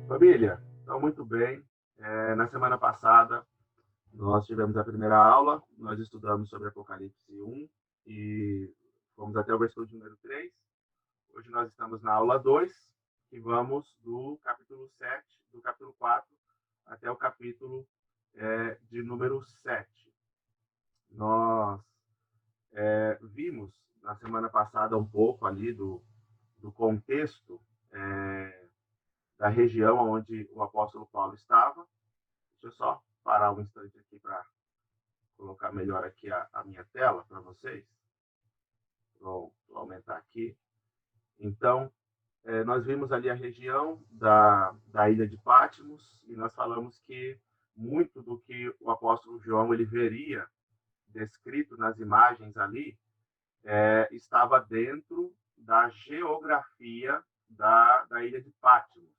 Família, então muito bem. Na semana passada, nós tivemos a primeira aula, nós estudamos sobre Apocalipse 1 e fomos até o versículo de número 3. Hoje nós estamos na aula 2 e vamos do capítulo 7, do capítulo 4 até o capítulo de número 7. Nós vimos na semana passada um pouco ali do contexto da região onde o apóstolo Paulo estava. Deixa eu só parar um instante aqui para colocar melhor aqui a minha tela para vocês. Vou aumentar aqui. Então, nós vimos ali a região da ilha de Patmos e nós falamos que muito do que o apóstolo João ele veria descrito nas imagens ali estava dentro da geografia da ilha de Patmos.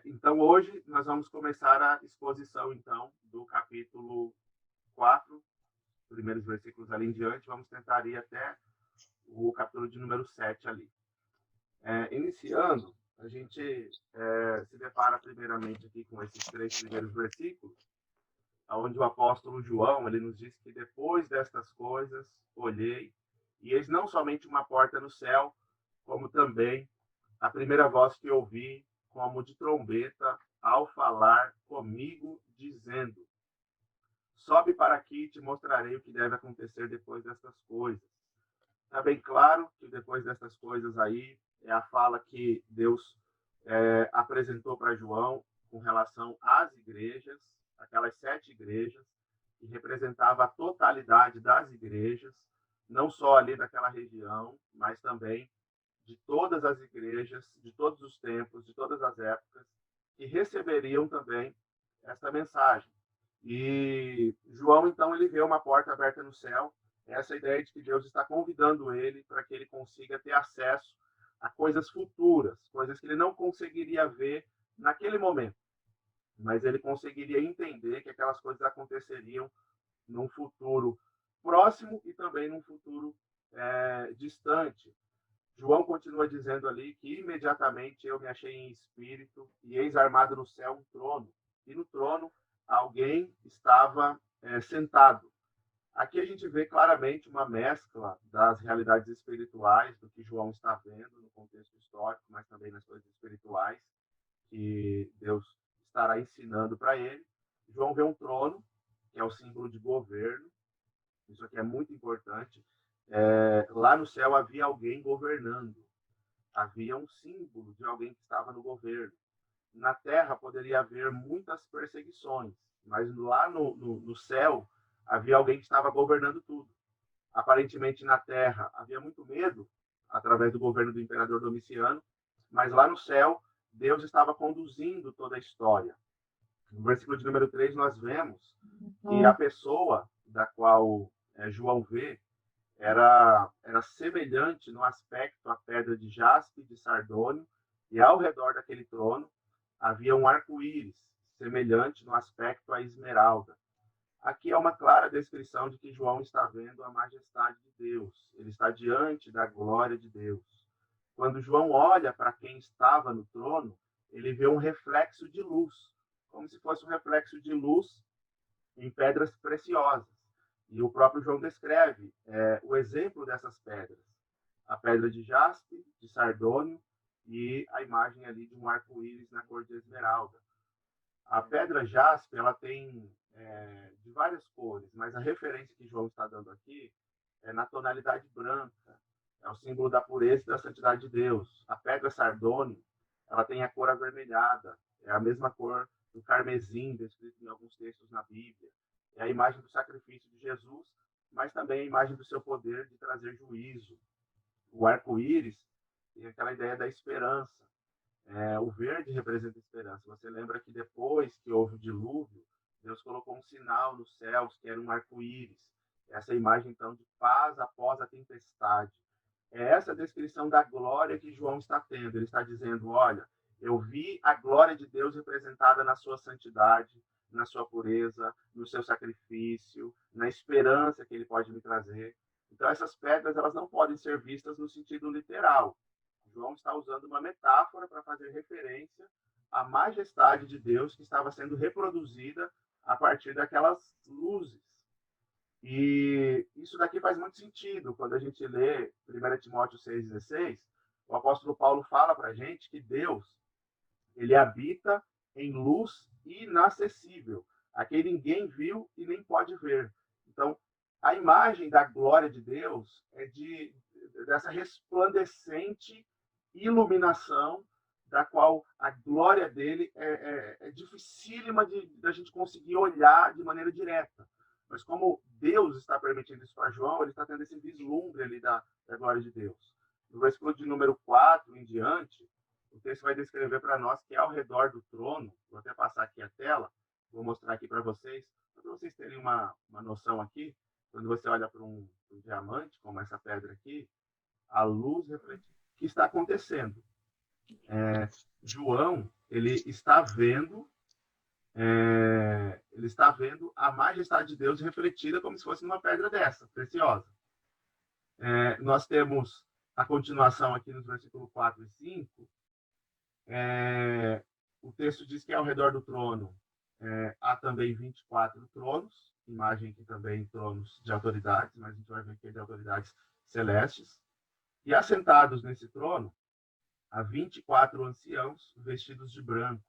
Então, hoje, nós vamos começar a exposição, então, do capítulo 4, primeiros versículos ali em diante. Vamos tentar ir até o capítulo de número 7 ali. Iniciando, a gente se depara primeiramente aqui com esses 3 primeiros versículos, onde o apóstolo João ele nos diz que depois destas coisas, olhei, e eis não somente uma porta no céu, como também a primeira voz que ouvi, como de trombeta, ao falar comigo, dizendo: sobe para aqui e te mostrarei o que deve acontecer depois destas coisas. Está bem claro que depois dessas coisas aí é a fala que Deus apresentou para João com relação às igrejas, aquelas 7 igrejas, que representava a totalidade das igrejas, não só ali daquela região, mas também de todas as igrejas, de todos os tempos, de todas as épocas, que receberiam também esta mensagem. E João, então, ele vê uma porta aberta no céu, essa ideia de que Deus está convidando ele para que ele consiga ter acesso a coisas futuras, coisas que ele não conseguiria ver naquele momento, mas ele conseguiria entender que aquelas coisas aconteceriam num futuro próximo e também num futuro distante. João continua dizendo ali que imediatamente eu me achei em espírito e eis armado no céu um trono. E no trono alguém estava sentado. Aqui a gente vê claramente uma mescla das realidades espirituais, do que João está vendo no contexto histórico, mas também nas coisas espirituais que Deus estará ensinando para ele. João vê um trono, que é o símbolo de governo. Isso aqui é muito importante. Lá no céu havia alguém governando. Havia um símbolo de alguém que estava no governo. Na terra poderia haver muitas perseguições, mas lá no céu havia alguém que estava governando tudo. Aparentemente na terra havia muito medo através do governo do imperador Domiciano, mas lá no céu Deus estava conduzindo toda a história. No versículo de número 3 nós vemos que a pessoa da qual João vê era semelhante no aspecto à pedra de jaspe e de sardônio, e ao redor daquele trono havia um arco-íris, semelhante no aspecto à esmeralda. Aqui é uma clara descrição de que João está vendo a majestade de Deus. Ele está diante da glória de Deus. Quando João olha para quem estava no trono, ele vê um reflexo de luz, como se fosse um reflexo de luz em pedras preciosas. E o próprio João descreve o exemplo dessas pedras. A pedra de jaspe, de sardônio e a imagem ali de um arco-íris na cor de esmeralda. A pedra jaspe, ela tem de várias cores, mas a referência que João está dando aqui é na tonalidade branca. É o símbolo da pureza e da santidade de Deus. A pedra sardônio, ela tem a cor avermelhada. É a mesma cor do carmesim, descrito em alguns textos na Bíblia. É a imagem do sacrifício de Jesus, mas também a imagem do seu poder de trazer juízo. O arco-íris tem aquela ideia da esperança. O verde representa a esperança. Você lembra que depois que houve o dilúvio, Deus colocou um sinal nos céus, que era um arco-íris. Essa imagem, então, de paz após a tempestade. É essa descrição da glória que João está tendo. Ele está dizendo, olha, eu vi a glória de Deus representada na sua santidade, na sua pureza, no seu sacrifício, na esperança que ele pode me trazer. Então, essas pedras elas não podem ser vistas no sentido literal. João está usando uma metáfora para fazer referência à majestade de Deus que estava sendo reproduzida a partir daquelas luzes. E isso daqui faz muito sentido. Quando a gente lê 1 Timóteo 6,16, o apóstolo Paulo fala para a gente que Deus, ele habita em luz inacessível, a que ninguém viu e nem pode ver. Então, a imagem da glória de Deus é dessa resplandecente iluminação, da qual a glória dele é dificílima da gente conseguir olhar de maneira direta. Mas como Deus está permitindo isso para João, ele está tendo esse vislumbre ali da glória de Deus. No versículo de número 4 em diante, o texto vai descrever para nós que ao redor do trono, vou até passar aqui a tela, vou mostrar aqui para vocês terem uma noção aqui, quando você olha para um diamante, como essa pedra aqui, a luz reflete o que está acontecendo. João, ele está vendo a majestade de Deus refletida como se fosse numa pedra dessa, preciosa. Nós temos a continuação aqui nos versículos 4 e 5. O texto diz que ao redor do trono há também 24 tronos, imagem aqui também tronos de autoridades, mas a gente vai ver que é de autoridades celestes. E assentados nesse trono, há 24 anciãos vestidos de branco,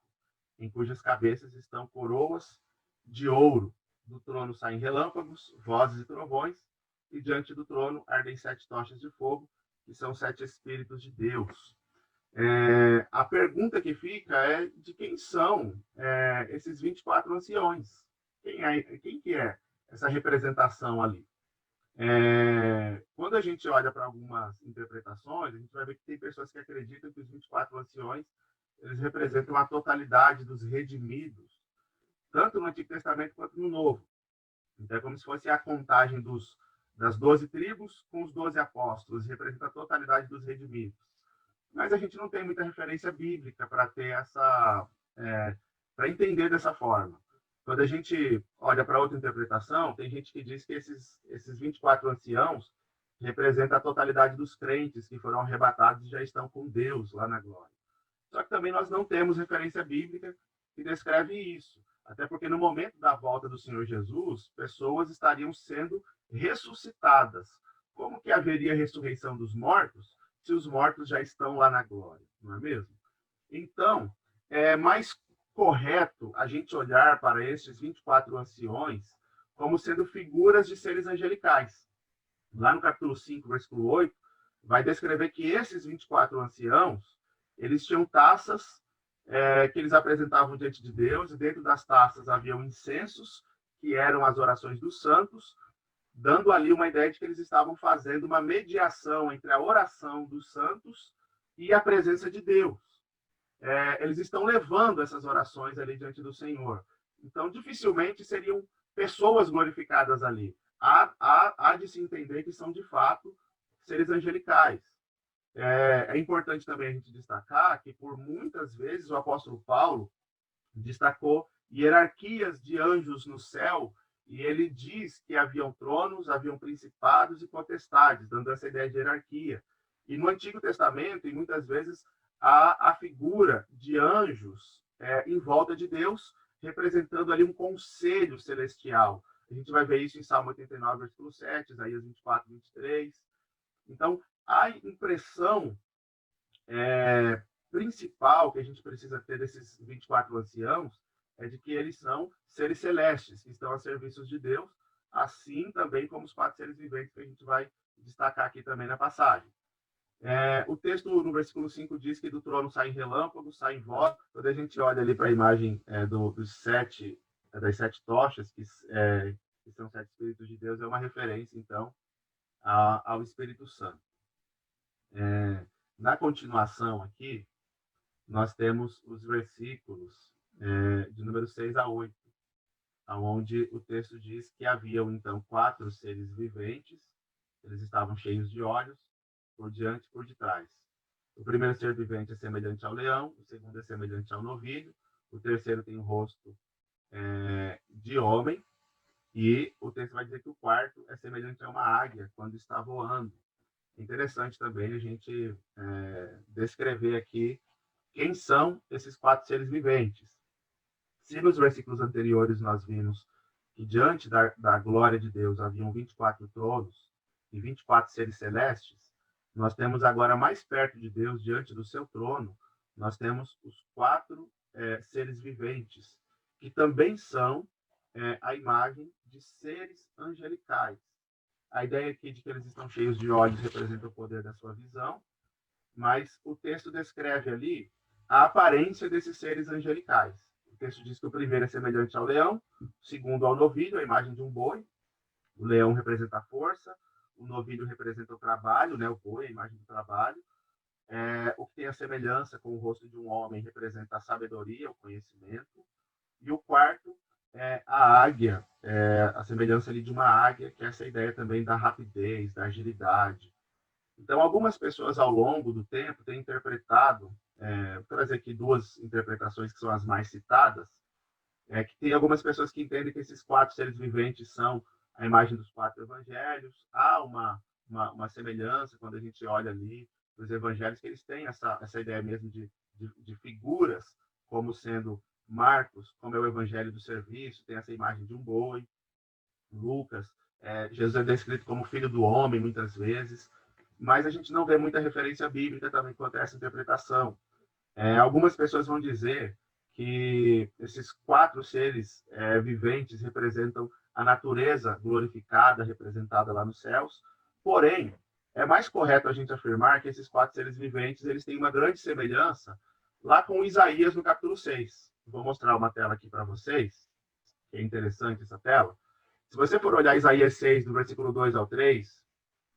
em cujas cabeças estão coroas de ouro. Do trono saem relâmpagos, vozes e trovões, e diante do trono ardem 7 tochas de fogo, que são 7 espíritos de Deus. A pergunta que fica é de quem são esses 24 anciões? Quem que é essa representação ali? Quando a gente olha para algumas interpretações, a gente vai ver que tem pessoas que acreditam que os 24 anciões eles representam a totalidade dos redimidos, tanto no Antigo Testamento quanto no Novo. Então, é como se fosse a contagem das 12 tribos com os 12 apóstolos, representa a totalidade dos redimidos. Mas a gente não tem muita referência bíblica para ter para entender dessa forma. Quando a gente olha para outra interpretação, tem gente que diz que esses 24 anciãos representam a totalidade dos crentes que foram arrebatados e já estão com Deus lá na glória. Só que também nós não temos referência bíblica que descreve isso. Até porque no momento da volta do Senhor Jesus, pessoas estariam sendo ressuscitadas. Como que haveria ressurreição dos mortos se os mortos já estão lá na glória? Não é mesmo? Então, é mais correto a gente olhar para estes 24 anciões como sendo figuras de seres angelicais. Lá no capítulo 5, versículo 8, vai descrever que esses 24 anciãos eles tinham taças que eles apresentavam diante de Deus, e dentro das taças haviam incensos, que eram as orações dos santos, dando ali uma ideia de que eles estavam fazendo uma mediação entre a oração dos santos e a presença de Deus. Eles estão levando essas orações ali diante do Senhor. Então, dificilmente seriam pessoas glorificadas ali. Há de se entender que são, de fato, seres angelicais. É importante também a gente destacar que, por muitas vezes, o apóstolo Paulo destacou hierarquias de anjos no céu, e ele diz que haviam tronos, haviam principados e potestades, dando essa ideia de hierarquia. E no Antigo Testamento, e muitas vezes, há a figura de anjos em volta de Deus, representando ali um conselho celestial. A gente vai ver isso em Salmo 89, versículo 7, Isaías 24, 23. Então, a impressão principal que a gente precisa ter desses 24 anciãos é de que eles são seres celestes, que estão a serviço de Deus, assim também como os 4 seres viventes que a gente vai destacar aqui também na passagem. O texto no versículo 5 diz que do trono saem relâmpagos, saem vozes. Quando a gente olha ali para a imagem das 7 tochas, que são 7 Espíritos de Deus, é uma referência, então, ao Espírito Santo. Na continuação aqui, nós temos os versículos de número 6 a 8, onde o texto diz que haviam, então, 4 seres viventes, eles estavam cheios de olhos, por diante e por detrás. O primeiro ser vivente é semelhante ao leão, o segundo é semelhante ao novilho, o terceiro tem o rosto de homem, e o texto vai dizer que o quarto é semelhante a uma águia quando está voando. interessante também a gente descrever aqui quem são esses 4 seres viventes. Se nos versículos anteriores nós vimos que diante da glória de Deus haviam 24 tronos e 24 seres celestes, nós temos agora mais perto de Deus, diante do seu trono, nós temos os 4 seres viventes, que também são a imagem de seres angelicais. A ideia aqui de que eles estão cheios de olhos representa o poder da sua visão, mas o texto descreve ali a aparência desses seres angelicais. O texto diz que o primeiro é semelhante ao leão, o segundo ao novilho, a imagem de um boi. O leão representa a força, o novilho representa o trabalho, né? O boi, a imagem do trabalho. O que tem a semelhança com o rosto de um homem representa a sabedoria, o conhecimento. E o quarto é a águia, a semelhança ali de uma águia, que é essa ideia também da rapidez, da agilidade. Então, algumas pessoas ao longo do tempo têm interpretado, vou trazer aqui 2 interpretações que são as mais citadas, que tem algumas pessoas que entendem que esses 4 seres viventes são a imagem dos 4 evangelhos. Há uma semelhança quando a gente olha ali os evangelhos, que eles têm essa ideia mesmo de figuras, como sendo Marcos, como é o evangelho do serviço, tem essa imagem de um boi. Lucas, Jesus é descrito como filho do homem, muitas vezes, mas a gente não vê muita referência bíblica também quanto a essa interpretação. Algumas pessoas vão dizer que esses 4 seres viventes representam a natureza glorificada, representada lá nos céus, porém, é mais correto a gente afirmar que esses 4 seres viventes eles têm uma grande semelhança lá com Isaías no capítulo 6. Vou mostrar uma tela aqui para vocês, que é interessante essa tela. Se você for olhar Isaías 6, do versículo 2 ao 3,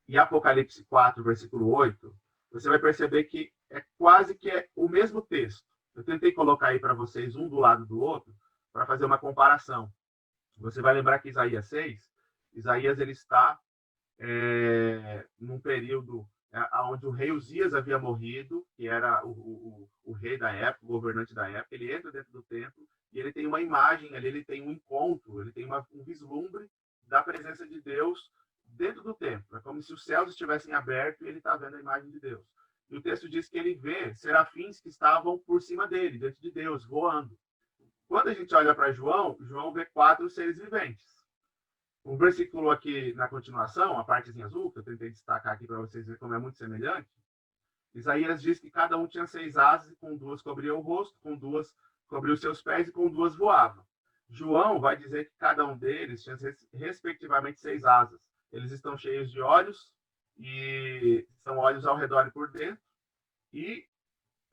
e Apocalipse 4, versículo 8, você vai perceber que é quase que o mesmo texto. Eu tentei colocar aí para vocês um do lado do outro para fazer uma comparação. Você vai lembrar que Isaías 6, Isaías ele está num período onde o rei Uzias havia morrido, que era o rei da época, o governante da época. Ele entra dentro do templo e ele tem uma imagem ali, ele tem um encontro, ele tem um vislumbre da presença de Deus dentro do templo. É como se os céus estivessem abertos e ele está vendo a imagem de Deus. E o texto diz que ele vê serafins que estavam por cima dele, dentro de Deus, voando. Quando a gente olha para João, João vê 4 seres viventes. O versículo aqui na continuação, a partezinha azul, que eu tentei destacar aqui para vocês verem como é muito semelhante, Isaías diz que cada um tinha 6 asas, e com 2 cobria o rosto, com 2 cobria os seus pés e com 2 voava. João vai dizer que cada um deles tinha respectivamente 6 asas. Eles estão cheios de olhos, e são olhos ao redor e por dentro, e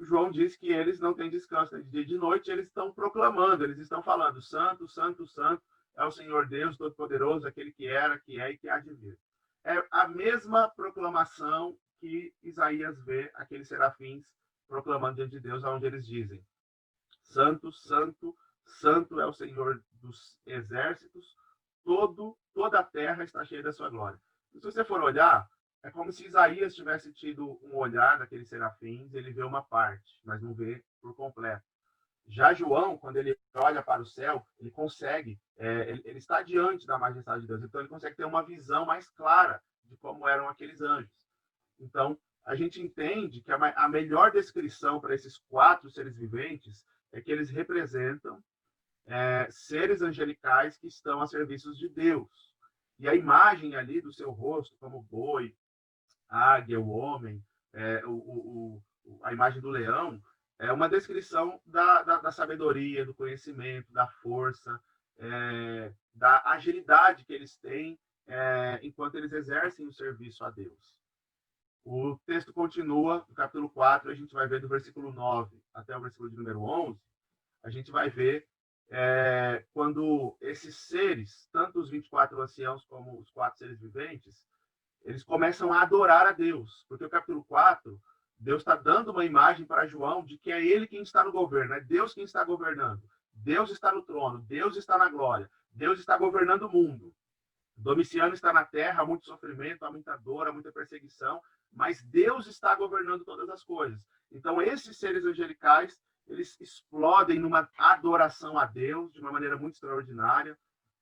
João diz que eles não têm descanso de dia e de noite, eles estão proclamando, eles estão falando, santo, santo, santo, é o Senhor Deus Todo-Poderoso, aquele que era, que é e que há de vir. É a mesma proclamação que Isaías vê aqueles serafins proclamando diante de Deus, onde eles dizem, santo, santo, santo é o Senhor dos exércitos, toda a terra está cheia da sua glória. E se você for olhar, é como se Isaías tivesse tido um olhar daqueles serafins, ele vê uma parte, mas não vê por completo. Já João, quando ele olha para o céu, ele consegue, ele está diante da majestade de Deus, então ele consegue ter uma visão mais clara de como eram aqueles anjos. Então, a gente entende que a melhor descrição para esses 4 seres viventes é que eles representam seres angelicais que estão a serviço de Deus. E a imagem ali do seu rosto, como boi, águia, o homem, a imagem do leão, é uma descrição da sabedoria, do conhecimento, da força, da agilidade que eles têm enquanto eles exercem o serviço a Deus. O texto continua, no capítulo 4, a gente vai ver do versículo 9 até o versículo de número 11, a gente vai ver quando esses seres, tanto os 24 anciãos como os 4 seres viventes, eles começam a adorar a Deus, porque o capítulo 4, Deus está dando uma imagem para João de que é ele quem está no governo, é Deus quem está governando. Deus está no trono, Deus está na glória, Deus está governando o mundo. Domiciano está na terra, há muito sofrimento, há muita dor, há muita perseguição, mas Deus está governando todas as coisas. Então, esses seres angelicais, eles explodem numa adoração a Deus de uma maneira muito extraordinária.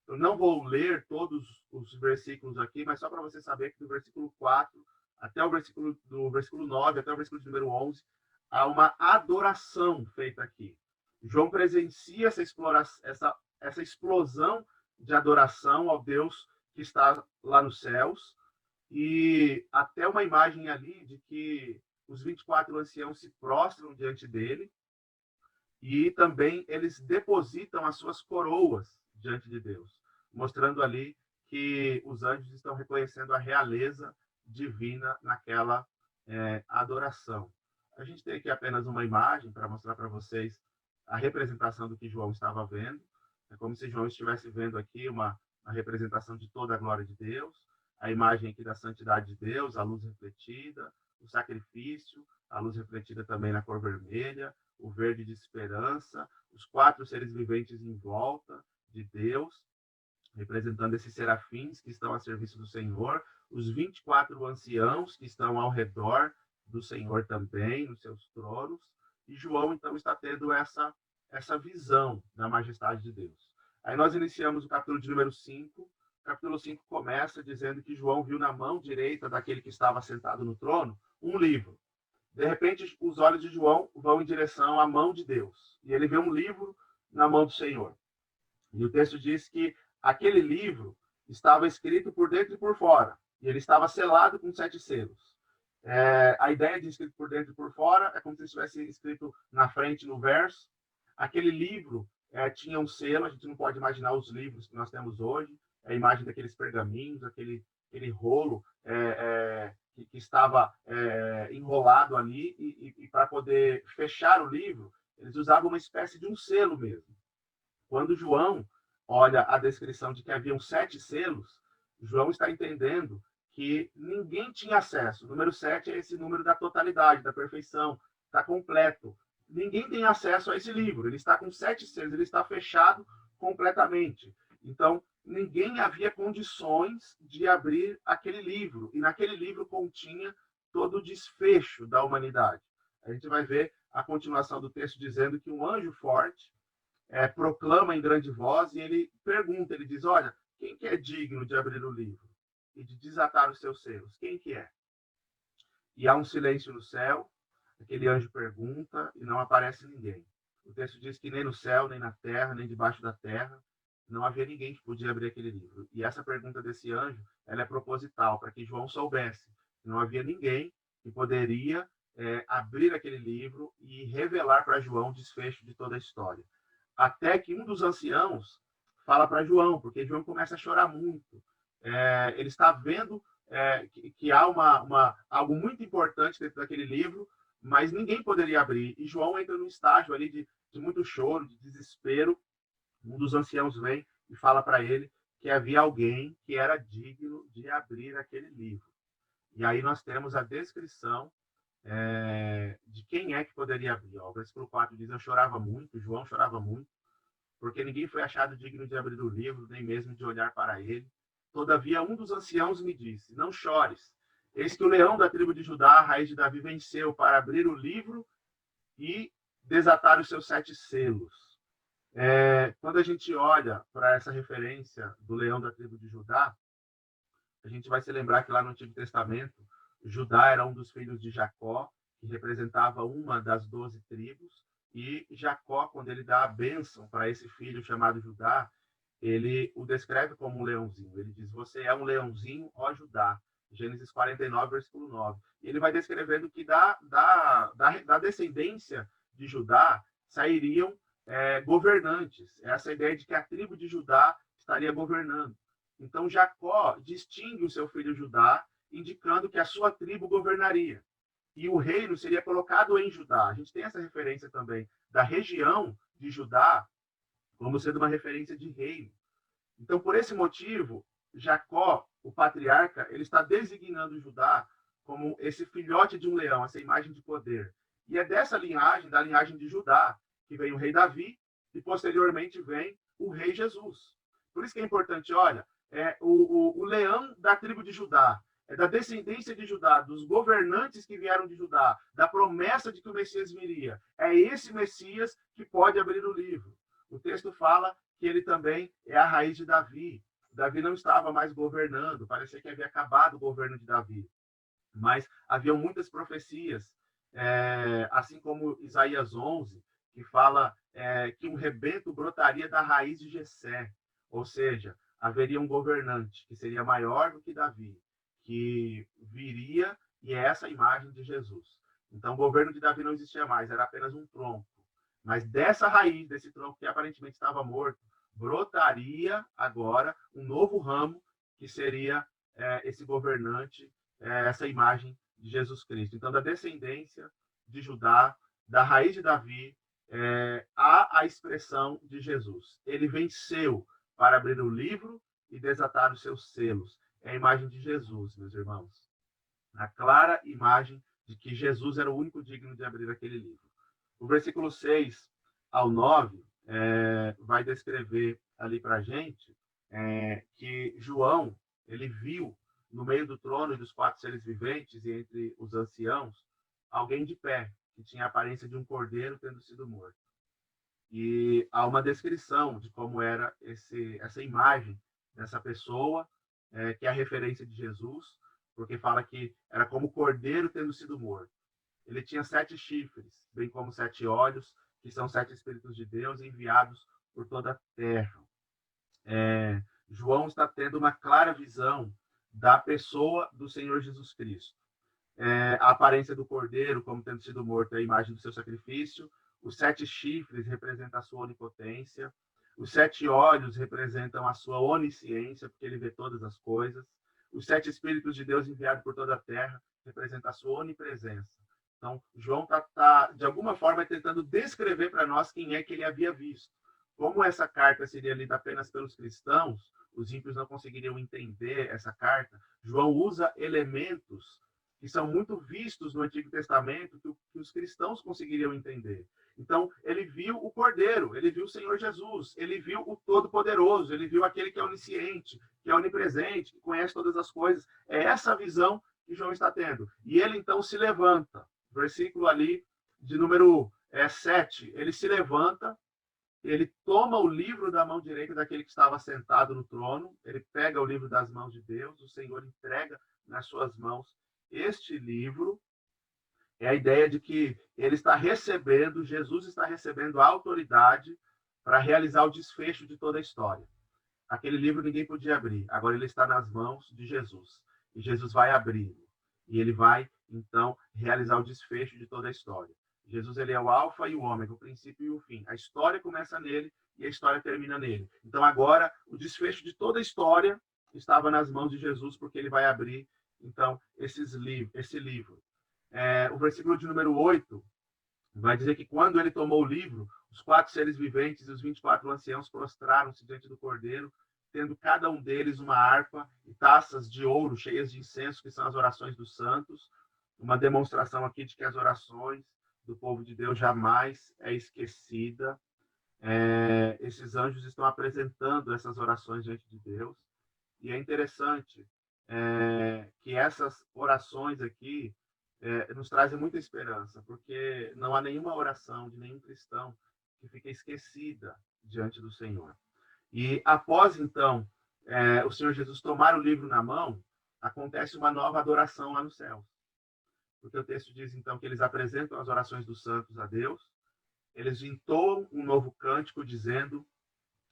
Eu não vou ler todos os versículos aqui, mas só para você saber que do versículo 4 até o do versículo 9 até o versículo de número 11, há uma adoração feita aqui. João presencia essa explosão de adoração ao Deus que está lá nos céus, e até uma imagem ali de que os 24 anciãos se prostram diante dele, e também eles depositam as suas coroas diante de Deus, mostrando ali que os anjos estão reconhecendo a realeza divina naquela adoração. A gente tem aqui apenas uma imagem para mostrar para vocês a representação do que João estava vendo. É como se João estivesse vendo aqui uma representação de toda a glória de Deus, a imagem aqui da santidade de Deus, a luz refletida, o sacrifício, a luz refletida também na cor vermelha, o verde de esperança, os 4 seres viventes em volta de Deus, representando esses serafins que estão a serviço do Senhor, os 24 anciãos que estão ao redor do Senhor também, nos seus tronos, e João, então, está tendo essa visão da majestade de Deus. Aí nós iniciamos o capítulo de número 5. O capítulo 5 começa dizendo que João viu na mão direita daquele que estava sentado no trono um livro. De repente, os olhos de João vão em direção à mão de Deus. E ele vê um livro na mão do Senhor. E o texto diz que aquele livro estava escrito por dentro e por fora. E ele estava selado com 7 selos. A ideia de escrito por dentro e por fora é como se estivesse escrito na frente, no verso. Aquele livro tinha um selo. A gente não pode imaginar os livros que nós temos hoje. A imagem daqueles pergaminhos, aquele rolo que estava enrolado ali, e para poder fechar o livro, eles usavam uma espécie de um selo mesmo. Quando João olha a descrição de que haviam 7 selos, João está entendendo que ninguém tinha acesso. O número 7 é esse número da totalidade, da perfeição, está completo. Ninguém tem acesso a esse livro, ele está com 7 selos, ele está fechado completamente. Então, ninguém havia condições de abrir aquele livro, e naquele livro continha todo o desfecho da humanidade. A gente vai ver a continuação do texto dizendo que um anjo forte proclama em grande voz, e ele pergunta, ele diz, olha, quem que é digno de abrir o livro e de desatar os seus selos? Quem que é? E há um silêncio no céu, aquele anjo pergunta e não aparece ninguém. O texto diz que nem no céu, nem na terra, nem debaixo da terra, não havia ninguém que podia abrir aquele livro. E essa pergunta desse anjo, ela é proposital, para que João soubesse que não havia ninguém que poderia abrir aquele livro e revelar para João o desfecho de toda a história. Até que um dos anciãos fala para João, porque João começa a chorar muito. Ele está vendo que há algo muito importante dentro daquele livro, mas ninguém poderia abrir. E João entra num estágio ali de muito choro, de desespero. Um dos anciãos vem e fala para ele que havia alguém que era digno de abrir aquele livro. E aí nós temos a descrição de quem é que poderia abrir. O versículo 4 diz, eu chorava muito, João chorava muito, porque ninguém foi achado digno de abrir o livro, nem mesmo de olhar para ele. Todavia, um dos anciãos me disse, não chores, eis que o leão da tribo de Judá, a raiz de Davi, venceu para abrir o livro e desatar os seus 7 selos. Quando a gente olha para essa referência do leão da tribo de Judá, a gente vai se lembrar que lá no Antigo Testamento, Judá era um dos filhos de Jacó, que representava uma das 12 tribos, e Jacó, quando ele dá a bênção para esse filho chamado Judá, ele o descreve como um leãozinho. Ele diz, você é um leãozinho, ó Judá. Gênesis 49, versículo 9. E ele vai descrevendo que da descendência de Judá sairiam governantes. Essa ideia de que a tribo de Judá estaria governando. Então, Jacó distingue o seu filho Judá, indicando que a sua tribo governaria. E o reino seria colocado em Judá. A gente tem essa referência também da região de Judá como sendo uma referência de reino. Então, por esse motivo, Jacó, o patriarca, ele está designando Judá como esse filhote de um leão, essa imagem de poder. E é dessa linhagem, da linhagem de Judá, que vem o rei Davi, e posteriormente vem o rei Jesus. Por isso que é importante, olha, o leão da tribo de Judá, da descendência de Judá, dos governantes que vieram de Judá, da promessa de que o Messias viria. É esse Messias que pode abrir o livro. O texto fala que ele também é a raiz de Davi. Davi não estava mais governando, parecia que havia acabado o governo de Davi. Mas haviam muitas profecias, assim como Isaías 11, que fala que um rebento brotaria da raiz de Jessé, ou seja, haveria um governante que seria maior do que Davi, que viria, e é essa a imagem de Jesus. Então, o governo de Davi não existia mais, era apenas um tronco. Mas dessa raiz, desse tronco que aparentemente estava morto, brotaria agora um novo ramo, que seria esse governante, essa imagem de Jesus Cristo. Então, da descendência de Judá, da raiz de Davi, há a expressão de Jesus. Ele venceu para abrir o livro e desatar os seus selos. É a imagem de Jesus, meus irmãos. A clara imagem de que Jesus era o único digno de abrir aquele livro. O versículo 6 ao 9 vai descrever ali para a gente que João, ele viu no meio do trono e dos 4 seres viventes e entre os anciãos, alguém de pé, que tinha a aparência de um cordeiro tendo sido morto. E há uma descrição de como era essa imagem dessa pessoa, que é a referência de Jesus, porque fala que era como cordeiro tendo sido morto. Ele tinha 7 chifres, bem como 7 olhos, que são 7 Espíritos de Deus enviados por toda a terra. João está tendo uma clara visão da pessoa do Senhor Jesus Cristo. A aparência do cordeiro, como tendo sido morto, é a imagem do seu sacrifício. Os 7 chifres representam a sua onipotência. Os 7 olhos representam a sua onisciência, porque ele vê todas as coisas. Os 7 Espíritos de Deus enviados por toda a terra representam a sua onipresença. Então, João está, de alguma forma, tentando descrever para nós quem é que ele havia visto. Como essa carta seria lida apenas pelos cristãos, os ímpios não conseguiriam entender essa carta. João usa elementos que são muito vistos no Antigo Testamento, que os cristãos conseguiriam entender. Então, ele viu o Cordeiro, ele viu o Senhor Jesus, ele viu o Todo-Poderoso, ele viu aquele que é onisciente, que é onipresente, que conhece todas as coisas. É essa visão que João está tendo. E ele, então, se levanta. Versículo ali de número 7. Ele se levanta, ele toma o livro da mão direita daquele que estava sentado no trono, ele pega o livro das mãos de Deus, o Senhor entrega nas suas mãos este livro. É a ideia de que ele está recebendo, Jesus está recebendo a autoridade para realizar o desfecho de toda a história. Aquele livro ninguém podia abrir, agora ele está nas mãos de Jesus. E Jesus vai abri-lo. E ele vai, então, realizar o desfecho de toda a história. Jesus, ele é o alfa e o ômega, o princípio e o fim. A história começa nele e a história termina nele. Então, agora, o desfecho de toda a história estava nas mãos de Jesus, porque ele vai abrir, então, esse livro. O versículo de número 8 vai dizer que quando ele tomou o livro, os 4 seres viventes e os 24 anciãos prostraram-se diante do Cordeiro, tendo cada um deles uma harpa e taças de ouro cheias de incenso, que são as orações dos santos. Uma demonstração aqui de que as orações do povo de Deus jamais é esquecida. Esses anjos estão apresentando essas orações diante de Deus. E é interessante que essas orações aqui nos trazem muita esperança, porque não há nenhuma oração de nenhum cristão que fique esquecida diante do Senhor. E após, então, o Senhor Jesus tomar o livro na mão, acontece uma nova adoração lá no céu. Porque o texto diz, então, que eles apresentam as orações dos santos a Deus, eles entoam um novo cântico, dizendo: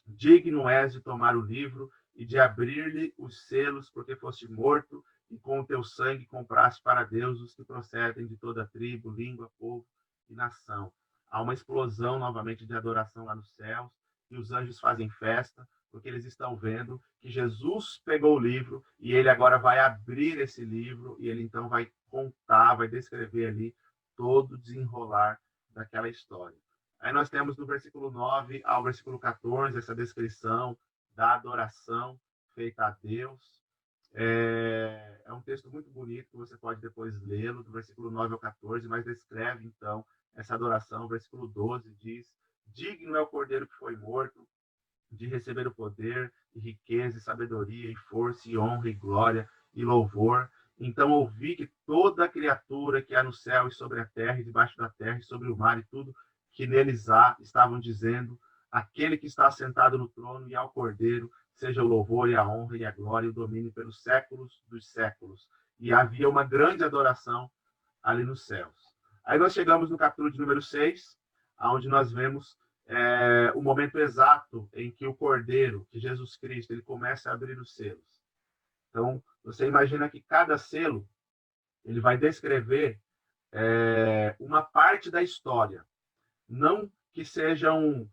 digno és de tomar o livro e de abrir-lhe os selos, porque foste morto, e com o teu sangue compraste para Deus os que procedem de toda tribo, língua, povo e nação. Há uma explosão novamente de adoração lá nos céus, e os anjos fazem festa, porque eles estão vendo que Jesus pegou o livro e ele agora vai abrir esse livro e ele então vai contar, vai descrever ali todo o desenrolar daquela história. Aí nós temos do versículo 9 ao versículo 14 essa descrição da adoração feita a Deus. É um texto muito bonito, que você pode depois lê-lo, do versículo 9 ao 14, mas descreve, então, essa adoração. O versículo 12 diz: digno é o cordeiro que foi morto, de receber o poder, e riqueza, e sabedoria, e força, e honra, e glória, e louvor. Então ouvi que toda criatura que há no céu e sobre a terra, e debaixo da terra, e sobre o mar, e tudo que neles há, estavam dizendo: aquele que está sentado no trono e ao cordeiro, seja o louvor e a honra e a glória e o domínio pelos séculos dos séculos. e havia uma grande adoração ali nos céus. Aí nós chegamos no capítulo de número 6, onde nós vemos o momento exato em que o Cordeiro, que Jesus Cristo, ele começa a abrir os selos. Então, você imagina que cada selo ele vai descrever uma parte da história. Não que sejam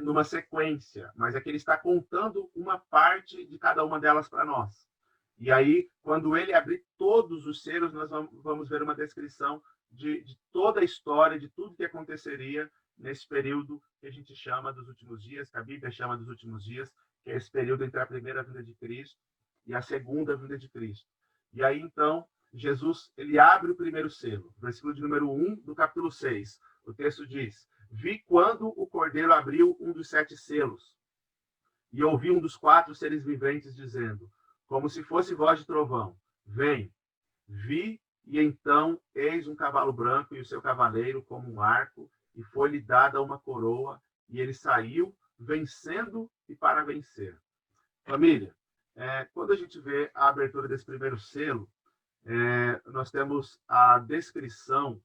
numa sequência, mas é que ele está contando uma parte de cada uma delas para nós. E aí, quando ele abrir todos os selos, nós vamos ver uma descrição de toda a história, de tudo que aconteceria nesse período que a gente chama dos últimos dias, que a Bíblia chama dos últimos dias, que é esse período entre a primeira vinda de Cristo e a segunda vinda de Cristo. E aí, então, Jesus ele abre o primeiro selo, versículo de número 1 do capítulo 6. O texto diz: vi quando o Cordeiro abriu um dos 7 selos, e ouvi um dos 4 seres viventes dizendo, como se fosse voz de trovão, vem. Vi, e então eis um cavalo branco e o seu cavaleiro como um arco, e foi-lhe dada uma coroa, e ele saiu vencendo e para vencer. Família, quando a gente vê a abertura desse primeiro selo, nós temos a descrição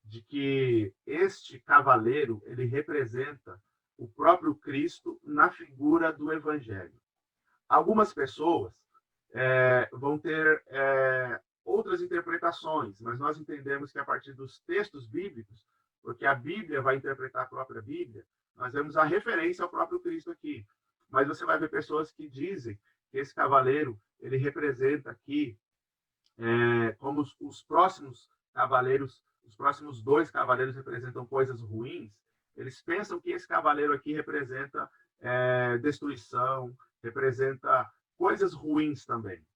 de que este cavaleiro ele representa o próprio Cristo na figura do Evangelho. Algumas pessoas vão ter outras interpretações, mas nós entendemos que a partir dos textos bíblicos, porque a Bíblia vai interpretar a própria Bíblia, nós vemos a referência ao próprio Cristo aqui. Mas você vai ver pessoas que dizem que esse cavaleiro ele representa aqui como os próximos cavaleiros, os próximos 2 cavaleiros representam coisas ruins. Eles pensam que esse cavaleiro aqui representa destruição, representa coisas ruins também.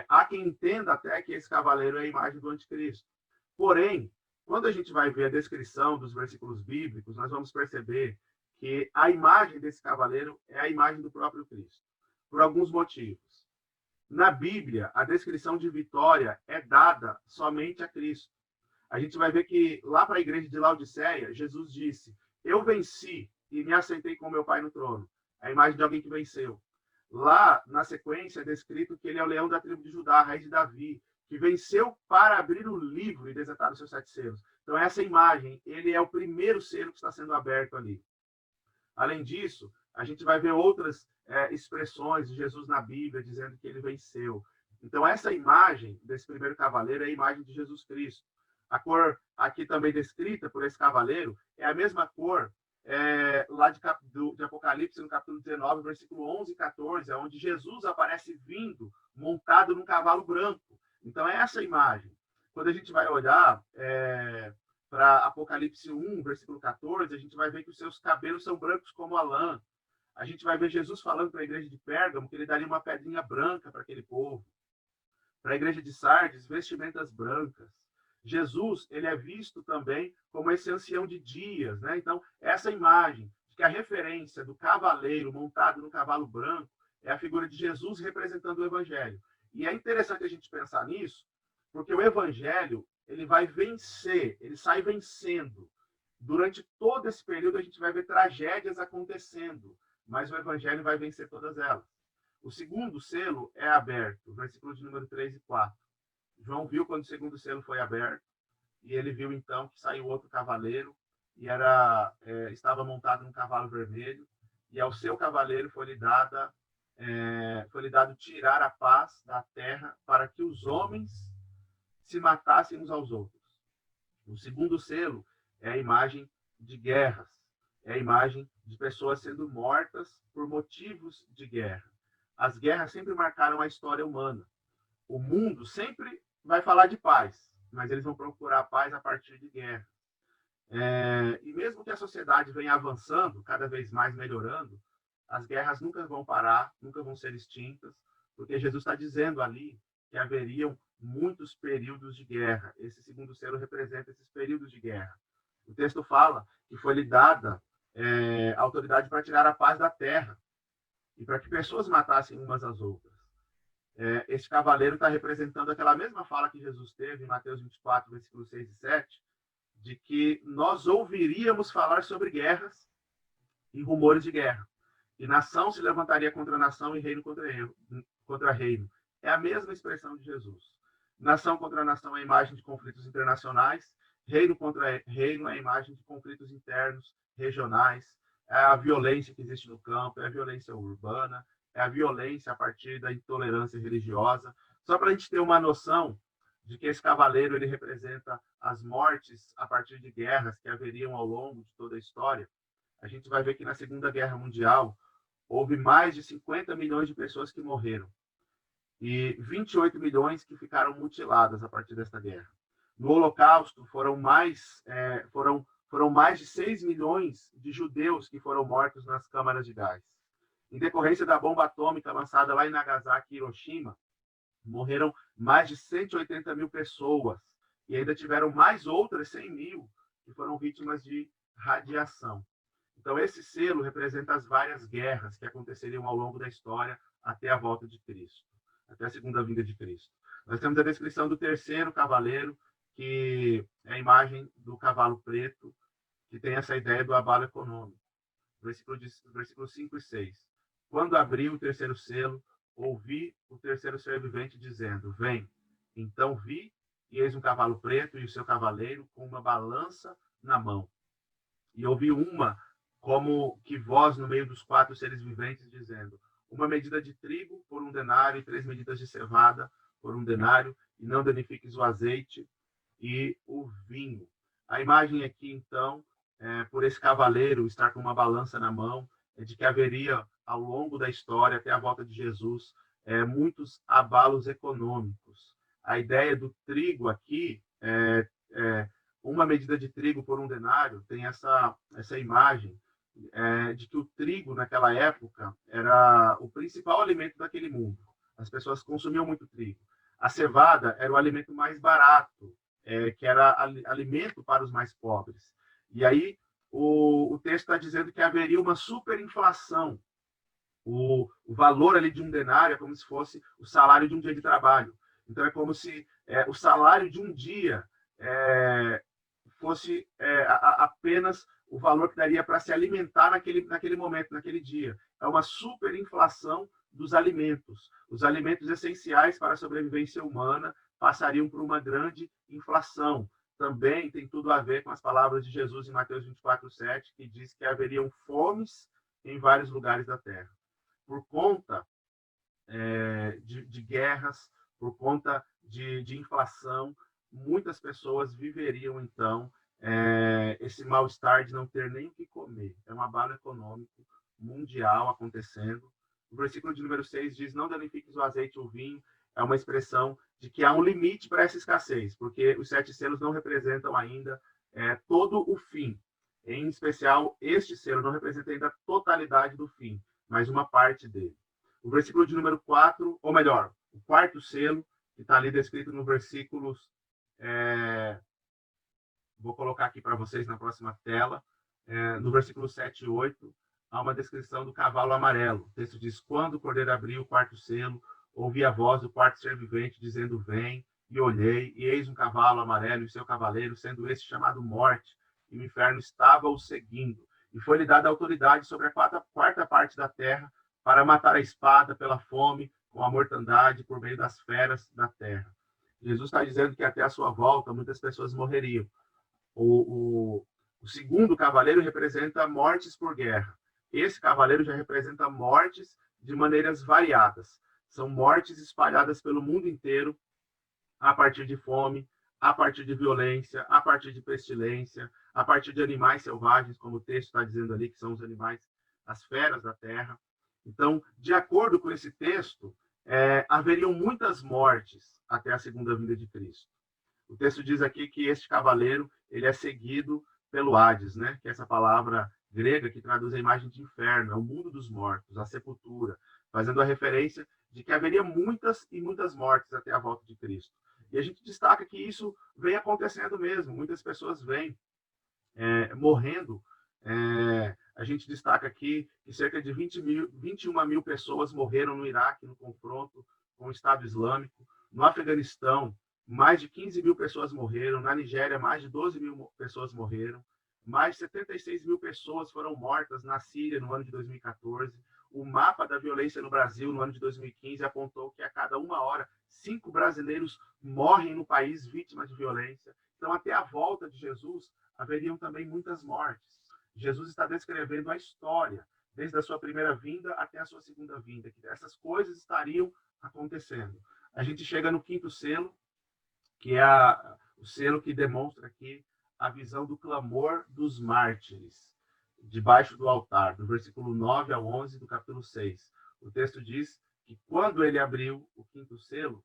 Há quem entenda até que esse cavaleiro é a imagem do anticristo. Porém, quando a gente vai ver a descrição dos versículos bíblicos, nós vamos perceber que a imagem desse cavaleiro é a imagem do próprio Cristo, por alguns motivos. Na Bíblia, a descrição de vitória é dada somente a Cristo. A gente vai ver que lá para a igreja de Laodiceia, Jesus disse, eu venci e me assentei com meu Pai no trono. A imagem de alguém que venceu. Lá, na sequência, é descrito que ele é o leão da tribo de Judá, a raiz de Davi, que venceu para abrir o livro e desatar os seus 7 selos. Então, essa imagem, ele é o primeiro selo que está sendo aberto ali. Além disso, a gente vai ver outras expressões de Jesus na Bíblia, dizendo que ele venceu. Então, essa imagem desse primeiro cavaleiro é a imagem de Jesus Cristo. A cor aqui também descrita por esse cavaleiro é a mesma cor lá de Apocalipse, no capítulo 19, versículo 11 e 14, onde Jesus aparece vindo, montado num cavalo branco. Então, é essa imagem. Quando a gente vai olhar para Apocalipse 1, versículo 14, a gente vai ver que os seus cabelos são brancos como a lã. A gente vai ver Jesus falando para a igreja de Pérgamo que ele daria uma pedrinha branca para aquele povo. Para a igreja de Sardes, vestimentas brancas. Jesus, ele é visto também como esse ancião de dias, né? Então, essa imagem de que a referência do cavaleiro montado no cavalo branco é a figura de Jesus representando o evangelho. E é interessante a gente pensar nisso, porque o evangelho, ele vai vencer, ele sai vencendo. Durante todo esse período, a gente vai ver tragédias acontecendo, mas o evangelho vai vencer todas elas. O segundo selo é aberto, versículo de número 3 e 4. João viu quando o segundo selo foi aberto, e ele viu então que saiu outro cavaleiro, e estava montado num cavalo vermelho, e ao seu cavaleiro foi-lhe dado tirar a paz da terra para que os homens se matassem uns aos outros. O segundo selo é a imagem de guerras, é a imagem de pessoas sendo mortas por motivos de guerra. As guerras sempre marcaram a história humana. O mundo sempre vai falar de paz, mas eles vão procurar a paz a partir de guerra. E mesmo que a sociedade venha avançando, cada vez mais melhorando, as guerras nunca vão parar, nunca vão ser extintas, porque Jesus está dizendo ali que haveriam muitos períodos de guerra. Esse segundo selo representa esses períodos de guerra. O texto fala que foi-lhe dada autoridade para tirar a paz da terra e para que pessoas matassem umas às outras. Esse cavaleiro está representando aquela mesma fala que Jesus teve em Mateus 24, versículos 6 e 7, de que nós ouviríamos falar sobre guerras e rumores de guerra. E nação se levantaria contra nação e reino contra reino. É a mesma expressão de Jesus. Nação contra nação é a imagem de conflitos internacionais. Reino contra reino é a imagem de conflitos internos, regionais. É a violência que existe no campo, é a violência urbana, é a violência a partir da intolerância religiosa. Só para a gente ter uma noção de que esse cavaleiro ele representa as mortes a partir de guerras que haveriam ao longo de toda a história, a gente vai ver que na Segunda Guerra Mundial houve mais de 50 milhões de pessoas que morreram e 28 milhões que ficaram mutiladas a partir desta guerra. No Holocausto foram mais de 6 milhões de judeus que foram mortos nas câmaras de gás. Em decorrência da bomba atômica lançada lá em Nagasaki e Hiroshima, morreram mais de 180 mil pessoas e ainda tiveram mais outras 100 mil que foram vítimas de radiação. Então, esse selo representa as várias guerras que aconteceriam ao longo da história até a volta de Cristo, até a segunda vinda de Cristo. Nós temos a descrição do terceiro cavaleiro, que é a imagem do cavalo preto, que tem essa ideia do abalo econômico. Versículos 5 e 6. Quando abriu o terceiro selo, ouvi o terceiro ser vivente dizendo, vem. Então vi, e eis um cavalo preto e o seu cavaleiro com uma balança na mão. E ouvi uma, como que voz no meio dos 4 seres viventes, dizendo, uma medida de trigo por 1 denário e 3 medidas de cevada por 1 denário, e não danifiques o azeite e o vinho. A imagem aqui, então, por esse cavaleiro estar com uma balança na mão, é de que haveria, ao longo da história, até a volta de Jesus, muitos abalos econômicos. A ideia do trigo aqui, uma medida de trigo por 1 denário, tem essa imagem de que o trigo, naquela época, era o principal alimento daquele mundo. As pessoas consumiam muito trigo. A cevada era o alimento mais barato, que era alimento para os mais pobres. E aí, o texto está dizendo que haveria uma superinflação. O valor ali de 1 denário é como se fosse o salário de um dia de trabalho. Então, é como se o salário de um dia fosse apenas o valor que daria para se alimentar naquele momento, naquele dia. É uma superinflação dos alimentos. Os alimentos essenciais para a sobrevivência humana passariam por uma grande inflação. Também tem tudo a ver com as palavras de Jesus em Mateus 24:7, que diz que haveriam fomes em vários lugares da terra. Por conta de guerras, por conta de inflação, muitas pessoas viveriam, então, esse mal-estar de não ter nem o que comer. É um abalo econômico mundial acontecendo. O versículo de número 6 diz, não danifiques o azeite ou o vinho. É uma expressão de que há um limite para essa escassez, porque os 7 selos não representam ainda todo o fim. Em especial, este selo não representa ainda a totalidade do fim, mas uma parte dele. O versículo de número 4, ou melhor, o quarto selo, que está ali descrito no versículos... vou colocar aqui para vocês na próxima tela. No versículo 7 e 8, há uma descrição do cavalo amarelo. O texto diz, quando o cordeiro abriu o quarto selo, ouvi a voz do quarto ser vivente dizendo, vem, e olhei, e eis um cavalo amarelo e seu cavaleiro, sendo este chamado Morte, e o inferno estava o seguindo. E foi-lhe dada autoridade sobre a quarta parte da terra, para matar a espada pela fome, com a mortandade, por meio das feras da terra. Jesus está dizendo que até a sua volta, muitas pessoas morreriam. O segundo cavaleiro representa mortes por guerra. Esse cavaleiro já representa mortes de maneiras variadas. São mortes espalhadas pelo mundo inteiro, a partir de fome, a partir de violência, a partir de pestilência, a partir de animais selvagens, como o texto está dizendo ali, que são os animais, as feras da terra. Então, de acordo com esse texto, haveriam muitas mortes até a segunda vinda de Cristo. O texto diz aqui que este cavaleiro ele é seguido pelo Hades, né? Que é essa palavra grega que traduz a imagem de inferno, é o mundo dos mortos, a sepultura, fazendo a referência de que haveria muitas e muitas mortes até a volta de Cristo. E a gente destaca que isso vem acontecendo mesmo, muitas pessoas vêm morrendo. A gente destaca aqui que cerca de 21 mil pessoas morreram no Iraque no confronto com o Estado Islâmico. No Afeganistão, mais de 15 mil pessoas morreram. Na Nigéria, mais de 12 mil pessoas morreram. Mais de 76 mil pessoas foram mortas na Síria no ano de 2014. O mapa da violência no Brasil no ano de 2015 apontou que a cada 1 hora, 5 brasileiros morrem no país vítimas de violência. Então, até a volta de Jesus, haveriam também muitas mortes. Jesus está descrevendo a história, desde a sua primeira vinda até a sua segunda vinda, que essas coisas estariam acontecendo. A gente chega no 5º selo, que é o selo que demonstra aqui a visão do clamor dos mártires, debaixo do altar, do versículo 9 ao 11 do capítulo 6. O texto diz que quando ele abriu o 5º selo,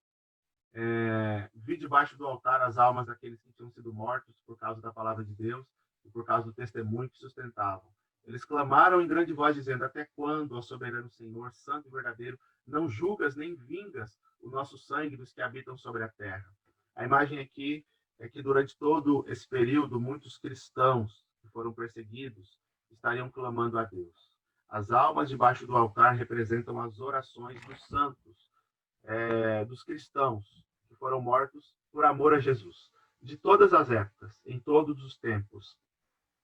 vi debaixo do altar as almas daqueles que tinham sido mortos por causa da palavra de Deus e por causa do testemunho que sustentavam. Eles clamaram em grande voz, dizendo: até quando, ó soberano Senhor, santo e verdadeiro, não julgas nem vingas o nosso sangue dos que habitam sobre a terra? A imagem aqui é que durante todo esse período, muitos cristãos que foram perseguidos estariam clamando a Deus. As almas debaixo do altar representam as orações dos santos, dos cristãos que foram mortos por amor a Jesus. De todas as épocas, em todos os tempos,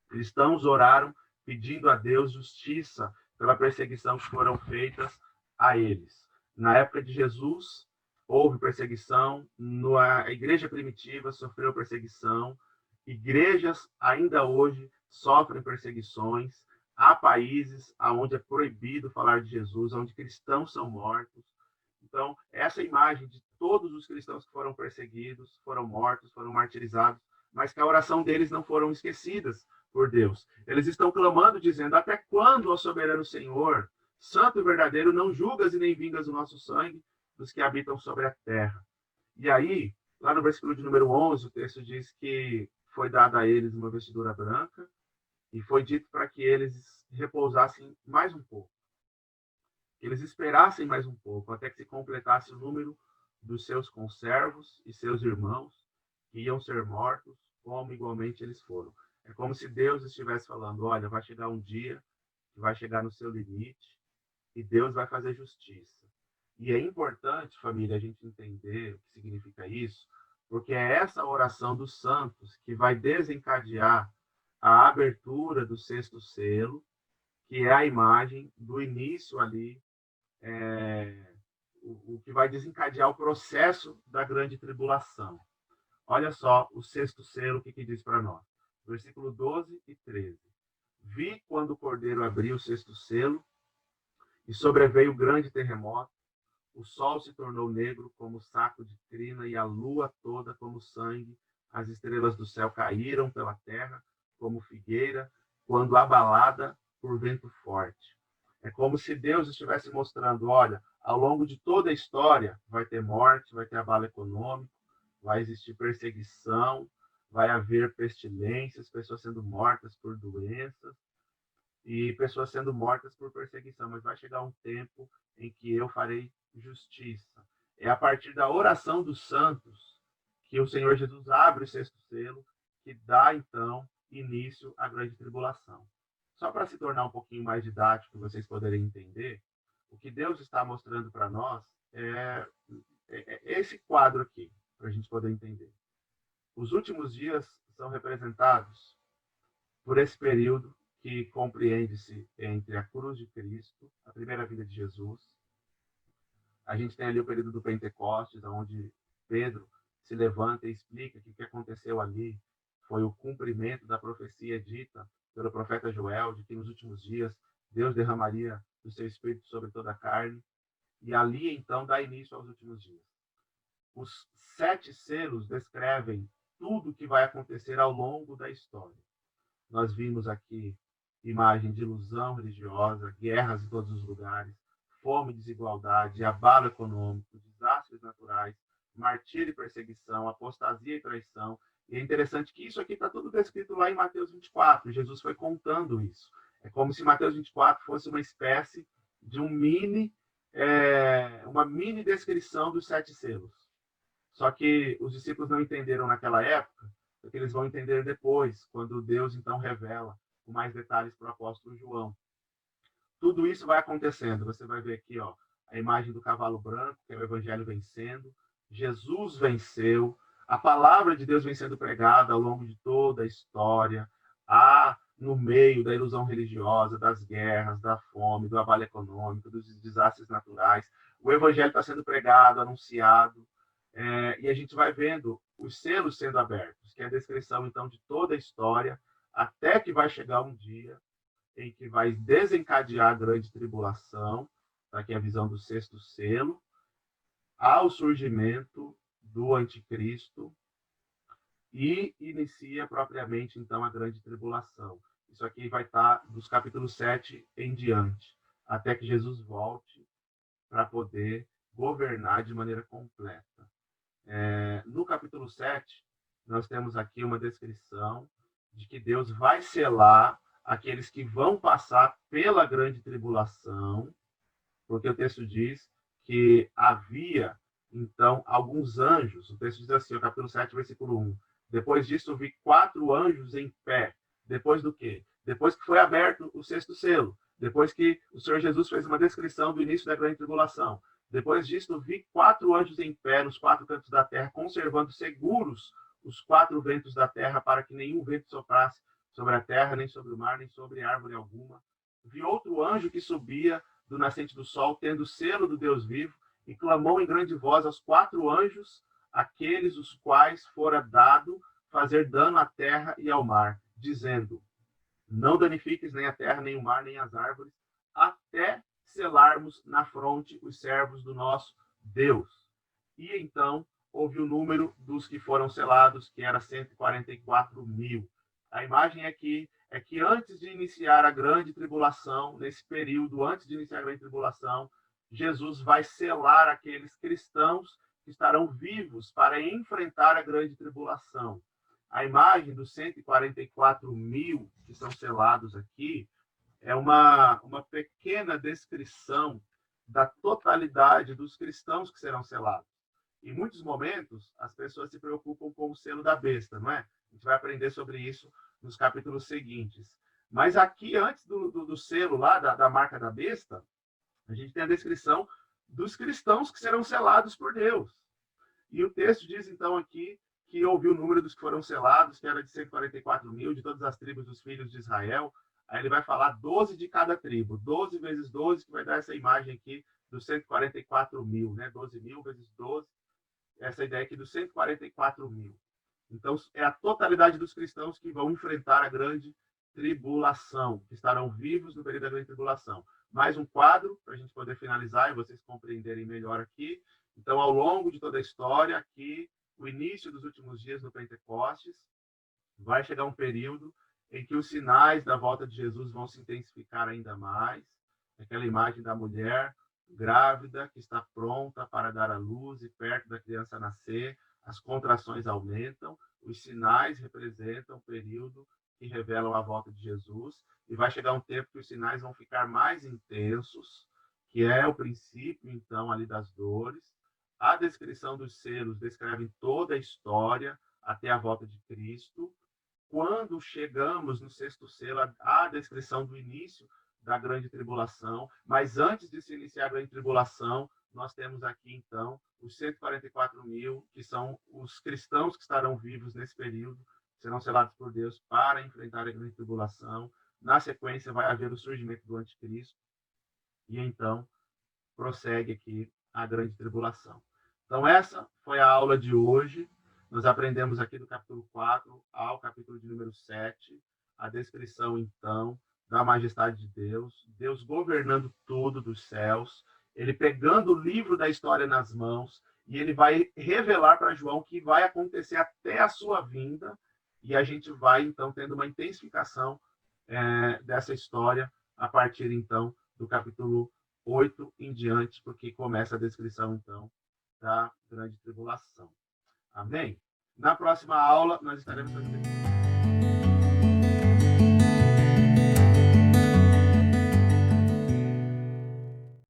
cristãos oraram pedindo a Deus justiça pela perseguição que foram feitas a eles. Na época de Jesus, houve perseguição, a igreja primitiva sofreu perseguição, igrejas ainda hoje sofrem perseguições, há países onde é proibido falar de Jesus, onde cristãos são mortos. Então, essa imagem de todos os cristãos que foram perseguidos, foram mortos, foram martirizados, mas que a oração deles não foram esquecidas por Deus. Eles estão clamando, dizendo: até quando, ó soberano Senhor, santo e verdadeiro, não julgas e nem vingas o nosso sangue dos que habitam sobre a terra? E aí, lá no versículo de número 11, o texto diz que foi dada a eles uma vestidura branca e foi dito para que eles repousassem mais um pouco, que eles esperassem mais um pouco, até que se completasse o número dos seus conservos e seus irmãos, que iam ser mortos, como igualmente eles foram. É como se Deus estivesse falando: olha, vai chegar um dia que vai chegar no seu limite e Deus vai fazer justiça. E é importante, família, a gente entender o que significa isso, porque é essa oração dos santos que vai desencadear a abertura do 6º selo, que é a imagem do início ali, o que vai desencadear o processo da grande tribulação. Olha só o 6º selo, o que diz para nós. Versículo 12 e 13. Vi quando o Cordeiro abriu o 6º selo e sobreveio grande terremoto. O sol se tornou negro como saco de crina e a lua toda como sangue. As estrelas do céu caíram pela terra como figueira quando abalada por vento forte. É como se Deus estivesse mostrando: olha, ao longo de toda a história vai ter morte, vai ter abalo econômico, vai existir perseguição, vai haver pestilências, pessoas sendo mortas por doenças e pessoas sendo mortas por perseguição, mas vai chegar um tempo em que eu farei justiça. É a partir da oração dos santos que o Senhor Jesus abre o 6º selo, que dá, então, início à grande tribulação. Só para se tornar um pouquinho mais didático, vocês poderem entender, o que Deus está mostrando para nós é esse quadro aqui, para a gente poder entender. Os últimos dias são representados por esse período que compreende-se entre a cruz de Cristo, a primeira vinda de Jesus. A gente tem ali o período do Pentecostes, onde Pedro se levanta e explica que o que aconteceu ali foi o cumprimento da profecia dita pelo profeta Joel, de que nos últimos dias Deus derramaria o seu Espírito sobre toda a carne. E ali, então, dá início aos últimos dias. Os 7 selos descrevem tudo o que vai acontecer ao longo da história. Nós vimos aqui imagem de ilusão religiosa, guerras em todos os lugares, fome, desigualdade, abalo econômico, desastres naturais, martírio e perseguição, apostasia e traição. E é interessante que isso aqui está tudo descrito lá em Mateus 24. Jesus foi contando isso. É como se Mateus 24 fosse uma espécie de uma mini descrição dos 7 selos. Só que os discípulos não entenderam naquela época, porque eles vão entender depois, quando Deus então revela com mais detalhes para o apóstolo João. Tudo isso vai acontecendo. Você vai ver aqui, ó, a imagem do cavalo branco, que é o evangelho vencendo. Jesus venceu. A palavra de Deus vem sendo pregada ao longo de toda a história. No meio da ilusão religiosa, das guerras, da fome, do abalo econômico, dos desastres naturais. o evangelho está sendo pregado, anunciado, e a gente vai vendo os selos sendo abertos, que é a descrição, então, de toda a história, até que vai chegar um dia em que vai desencadear a grande tribulação, aqui a visão do sexto selo, ao surgimento do anticristo, e inicia propriamente, então, a grande tribulação. Isso aqui vai estar dos capítulos 7 em diante, até que Jesus volte para poder governar de maneira completa. No capítulo 7, nós temos aqui uma descrição de que Deus vai selar aqueles que vão passar pela grande tribulação, porque o texto diz que havia, então, alguns anjos. O texto diz assim, o capítulo 7, versículo 1. Depois disso, vi 4 anjos em pé. Depois do quê? Depois que foi aberto o sexto selo. Depois que o Senhor Jesus fez uma descrição do início da grande tribulação. Depois disso, vi 4 anjos em pé nos 4 cantos da terra, conservando seguros os 4 ventos da terra, para que nenhum vento soprasse sobre a terra, nem sobre o mar, nem sobre árvore alguma. Vi outro anjo que subia do nascente do sol, tendo o selo do Deus vivo, e clamou em grande voz aos 4 anjos, aqueles os quais fora dado fazer dano à terra e ao mar, dizendo: não danifiques nem a terra, nem o mar, nem as árvores, até selarmos na fronte os servos do nosso Deus. E então houve o número dos que foram selados, que era 144 mil. A imagem aqui é que antes de iniciar a grande tribulação, nesse período, antes de iniciar a grande tribulação, Jesus vai selar aqueles cristãos que estarão vivos para enfrentar a grande tribulação. A imagem dos 144 mil que são selados aqui é uma pequena descrição da totalidade dos cristãos que serão selados. Em muitos momentos, as pessoas se preocupam com o selo da besta, não é? A gente vai aprender sobre isso nos capítulos seguintes. Mas aqui, antes do selo lá, da marca da besta, a gente tem a descrição dos cristãos que serão selados por Deus. E o texto diz, então, aqui, que ouviu o número dos que foram selados, que era de 144 mil, de todas as tribos dos filhos de Israel. Aí ele vai falar 12 de cada tribo, 12 vezes 12, que vai dar essa imagem aqui dos 144 mil, né? 12 mil vezes 12, essa ideia aqui dos 144 mil. Então, é a totalidade dos cristãos que vão enfrentar a grande tribulação, que estarão vivos no período da grande tribulação. Mais um quadro, para a gente poder finalizar e vocês compreenderem melhor aqui. Então, ao longo de toda a história, aqui, o início dos últimos dias do Pentecostes, vai chegar um período em que os sinais da volta de Jesus vão se intensificar ainda mais. Aquela imagem da mulher grávida que está pronta para dar à luz e perto da criança nascer, as contrações aumentam, os sinais representam o período que revelam a volta de Jesus, e vai chegar um tempo que os sinais vão ficar mais intensos, que é o princípio, então, ali das dores. A descrição dos selos descreve toda a história até a volta de Cristo. Quando chegamos no sexto selo, a descrição do início da grande tribulação, mas antes de se iniciar a grande tribulação, nós temos aqui, então, os 144 mil, que são os cristãos que estarão vivos nesse período, serão selados por Deus para enfrentar a grande tribulação. Na sequência, vai haver o surgimento do anticristo, e então prossegue aqui a grande tribulação. Então, essa foi a aula de hoje. Nós aprendemos aqui do capítulo 4 ao capítulo de número 7, a descrição, então, da majestade de Deus, Deus governando tudo dos céus, ele pegando o livro da história nas mãos, e ele vai revelar para João o que vai acontecer até a sua vinda, e a gente vai, então, tendo uma intensificação dessa história a partir, então, do capítulo 8 em diante, porque começa a descrição, então, da grande tribulação. Amém? Na próxima aula, nós estaremos fazendo